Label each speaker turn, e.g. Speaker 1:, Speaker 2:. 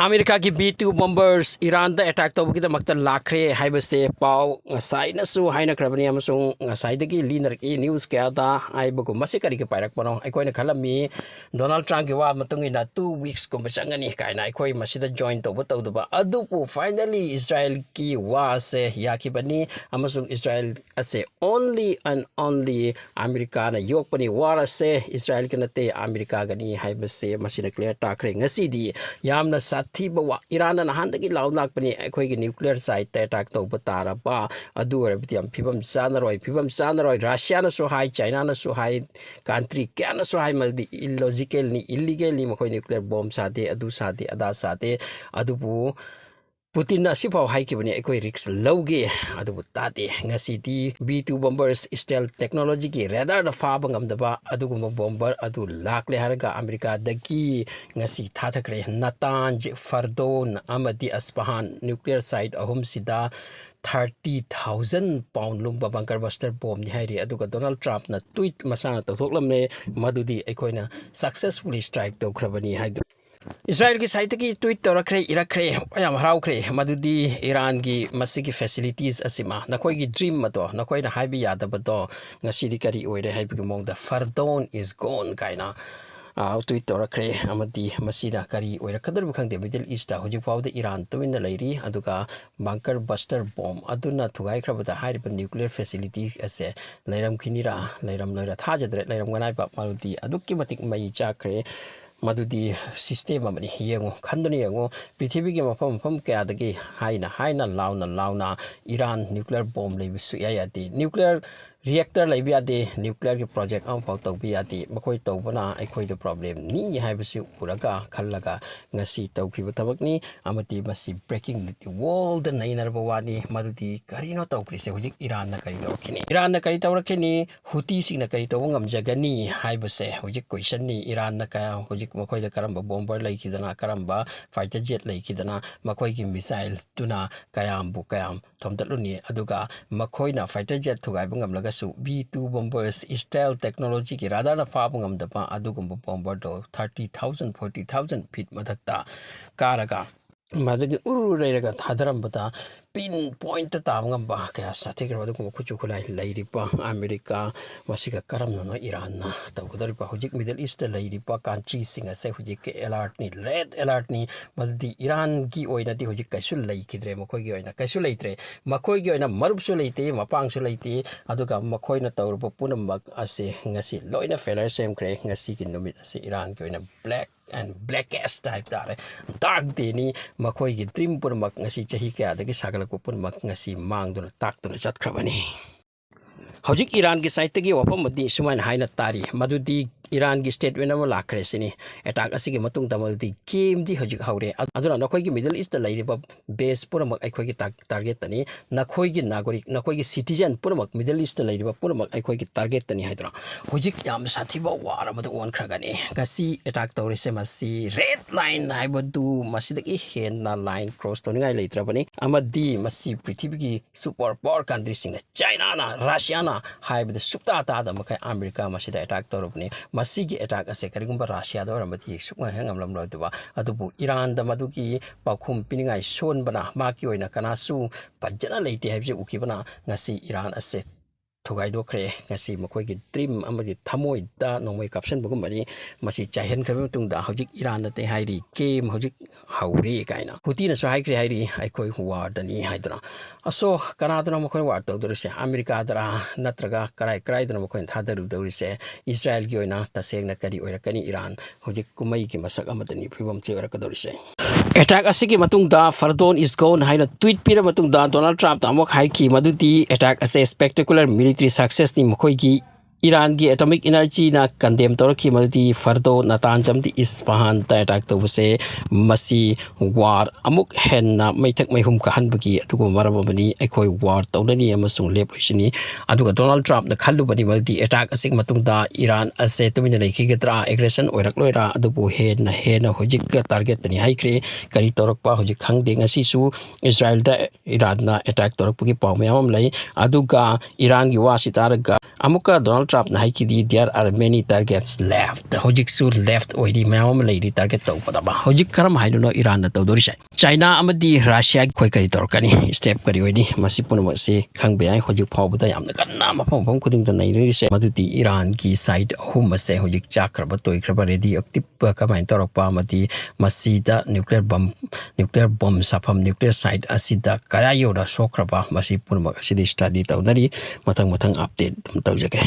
Speaker 1: America की B-2 bombers Iran da attack to bukita makta lakre haibase pau ngasai na su haina krabani amasung ngasai dagi linar ki news kaya da ay bago masi kari ki pairak pano ay koy nakhalami Donald Trump ki wa matungi na 2 weeks ko masangani kaya na ay koy masida join to butaw ba adu po finally Israel ki wa se yaki bani amasung Israel ase only and only America na yok pani wara se Israel kanate America gani haibase masida clear takre ngasi di yamna Thibawa Iran na handagi laulak pani akhoi nuclear site ta attack to batara ba adu arabitiam phibam sanaroi Russia na so hai China na so hai country kya na so hai maldi illogical ni illegal ni makhoi nuclear bomb sade adu sade ada sade adu bu Putin na sipaw hai ki bani akhoi risk lauge adu tate ngasi di B-2 bombers stealth technology ki radar da fa bangam da ba adu gum bomber adu lakle harga America dagi ngasi thatakre Natanz Fardon amadi Aspahan nuclear site ahum sida 30,000 pound lumba bunker buster bomb ni hairi aduga Donald Trump na tweet masana tawthoklamne madudi aikoina successfully strike to khrabani haidu Israel की site की tweet तौरखरे इरखरे याम हराउखरे मदुदी Iran की मसिगी facilities Asima नखोई की dream मतो नखोई ना हाइबी यादबदो ngasidi kari oire haibigi mongda Fardon is gone kaina tweet तौरखरे अमदी मसीदा करी ओइरा कदर बखंगदे मिडल ईस्ट दा होजि फावदे ईरान तुमिन लैरी अदुगा बंकर बस्टर बॉम्ब अदुना थुगाइख्रबदा हाइरिबा न्यूक्लियर फैसिलिटी असे लैरम खिनिरा लैरम लैरा थाजद्रे लैरम गनाइ बा मारुदी अदुक्की मतिक मई चाख्रे मदुदी सिस्टम अमनि येंगो खंदनि येंगो पृथ्वी के मफम कयादगी हाइना लाउना ईरान न्यूक्लियर बॉम्ब लेबिसु यायादि nuclear reactor lai biade nuclear ki project am pau tau biade makoi tau bana akhoi the problem ni haibasi uraga khallaga ngasi tau ki tabak ni amati masi breaking the wall the nainar bawani madudi karino tau krise hojik Iran na kari tau rakhini Houthi sing na kari tau ngam jagani haibase hojik question ni Iran na ka hojik makoi da karamba bomber lai kidana karamba fighter jet lai kidana makoi ki missile tuna kayam thomdaluni aduga makoi na fighter jet thugai bangam laga B-2 bombers stealth technology ki radar na fa bangam da pa adugum bomber do 30,000 40,000 feet madakta karaga madagi uru reiraga thadaram bata pin point ta bangam ba kaya sathikra badugum khuchu khulai lairi pa America wasiga karam no Iran na tawdar pa hojik middle east lairi pa country singa se hojik alert ni red alert ni maddi Iran gi oina di hojik kaisul lai kidre makoi gi oina kaisul leitre makoi gi oina marup su leite mapang su leite aduga makoi na tawrupa punamak ase ngasi loina failure sem kre ngasi ki numit ase Iran gi oina blackest type dare dark de ni makoi gi dream punamak ngasi chahi kya dagi sagala ko punamak ngasi mangduna takduna chatkrabani hojik Iran ki site gi wapam madi suman haina tari madudi Iran ki statement ama lakhre sini attack asigi matung tamaldi game di hojik haure aduna nakhoi gi middle east lai riba base punamak aikhoi gi target tani nakhoi gi nagorik nakhoi gi citizen punamak middle east lai riba punamak aikhoi gi target tani haidra hojik yam sathi ba war amada on khragani gasi attack tawre se masi red line haibadu masidagi hen na line cross toningai leitrabani amadi masi prithvi gi super power country singa China na Russia na haibada supta ta da makai America masida attack tawrabani masigi attack ase karigumba Russia da ramati sukma hangamlam loduba adubu Iran da maduki pakhum piningai son bana maki oina kanasu pajana leite haibje ukibana ngasi Iran ase thugai dokre ngasi makoi gi dream amadi thamoi da nomoi caption bugum bani masi chahen khabe tung da hojik Iran na te hairi game hojik hauri kaina Houthi na so haikri hairi aikoi war dani haidra aso kanadana makoi war to dorise America dara natraga karai dana makoi thadaru dorise Israel gi oina taseng na kari oira kani Iran hojik kumai gi masak amadani phibam che oira ka dorise attack asigi matung da Fardon is gone haina tweet pira matung da Donald Trump ta amok haiki madudi attack as a spectacular military success ni makoi gi Iran की atomic energy na condemn torki maldi fardo natanjam di Isfahan ta attack to se masi war amuk hen na maithak maihum ka hanbagi adugo marabani aikoi war tawdani amasung lepoisini aduga Donald Trump na khallu bani maldi attack asik matung da Iran ase tumina lekhi gatra aggression oirak loira adubu hen na hojik ka target ni haikre kari torok pa hojik khangde ngasi su Israel da Iran na attack torok pugi pawmyam lai aduga Iran gi wasitaraga Amaka Donald Trump na haikidi there are many targets left hojik su left oidi mayam leidi target to padaba hojik karam haino no Iran na to dorisai China amadi Russia khoi kari torkani step kari oidi masi punama se khangbe ai hojik phawbada yamna kanna mafam pham khuding da nai rise madudi Iran ki side hum se hojik chakraba toikraba ready active kamai torokpa amadi masida nuclear bomb safam nuclear site asida kaya yoda sokraba masi punama asidi study tawdari mathang update dum tawjake